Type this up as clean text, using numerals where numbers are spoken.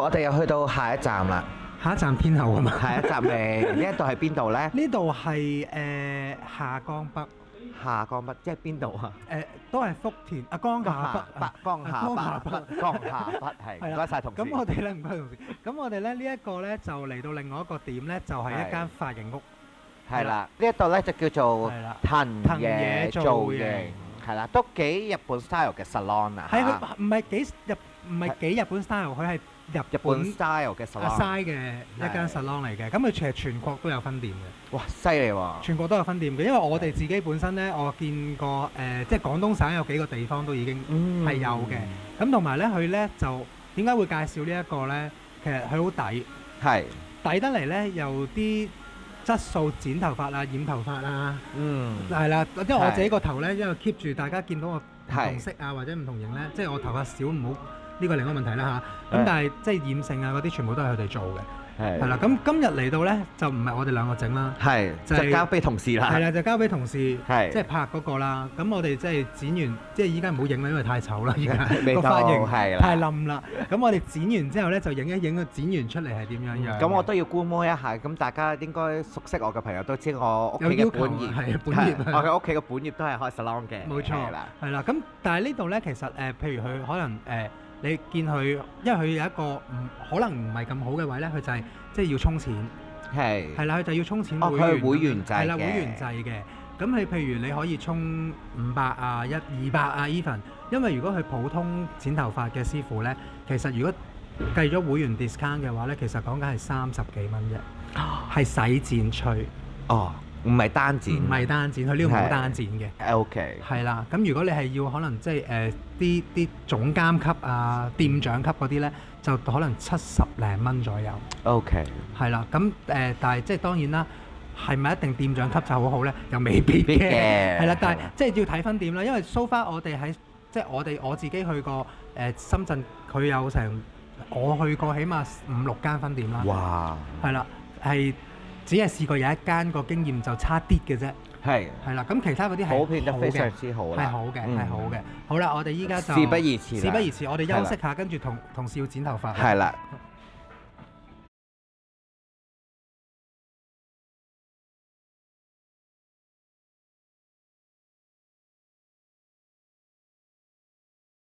我哋又去到下一站啦。下一站天后啊嘛。下一站嚟，呢一度係邊度咧？呢度係下江北。下江北即係邊度啊？都係福田啊，江夏北。江夏北，江夏北係。唔該曬同事。咁我哋咧唔該同事。咁我哋咧呢一個咧就嚟到另外一個點咧，就係一間髮型屋。係啦，呢一度咧就叫做藤野造型，係啦，都幾日本 style 嘅 salon 啊。係佢唔係幾日本 style，佢係日本 style 嘅 salon 嘅一間 salon 嚟嘅。咁佢其實全國都有分店嘅。哇，犀利喎！全國都有分店嘅，因為我哋自己本身咧，我見過即係廣東省有幾個地方都已經係有嘅。咁同埋咧，佢咧就點解會介紹呢一個咧？其實佢好抵，係抵得嚟咧，有啲質素剪頭髮啊、染頭髮啊，係啦。因為我自己個頭咧，因為 keep 住大家見到我唔同色啊或者唔同型咧，即係我頭髮少唔好，呢個另一個問題啦嚇。咁但係即係染性啊嗰啲，全部都係佢哋做嘅。係啦，咁今日嚟到咧就唔係我哋兩個整啦，就交俾同事啦。係啦，就交俾同事，即係拍嗰個啦。咁我哋即係剪完，即係依家唔好影啦，因為太醜啦，依家個髮型太冧啦。咁我哋剪完之後咧，就影一影佢剪完出嚟係點樣樣。咁我都要觀摩一下。咁大家應該熟悉我嘅朋友都知我屋企嘅本業係本業，我嘅屋企嘅本業都係開 salon 嘅。冇錯，係啦。咁但係呢度咧，其實譬如佢可能你見佢，因為佢有一個可能唔係咁好嘅位咧，佢就係即係要充錢，係啦，佢就要充錢會員，佢係會員制嘅，係啦，會員制嘅。咁你譬如你可以充500啊、200啊 even， 因為如果佢普通剪頭髮嘅師傅咧，其實如果計咗會員 discount 嘅話咧，其實講緊係30幾蚊啫，係洗剪吹。哦。唔係單剪，唔係單剪，佢呢度冇單剪嘅。OK。係啦，咁如果你係要可能即係啲總監級啊、店長級嗰啲咧，就可能70零蚊左右。OK。係啦，咁但係即係當然啦，係咪一定店長級就好好咧？又未必嘅。係啦，但係即係要睇分店啦，因為 so far 我哋喺即係我自己去過深圳，佢有成我去過起碼5、6間分店啦。哇！係啦，係。只係試過有一間個經驗就差啲嘅啫，係啦，咁其他嗰啲係普遍得非常之好啦，係好嘅，係好嘅。好啦，我哋依家就事不宜遲，我哋休息下，跟住同事要剪頭髮。係啦。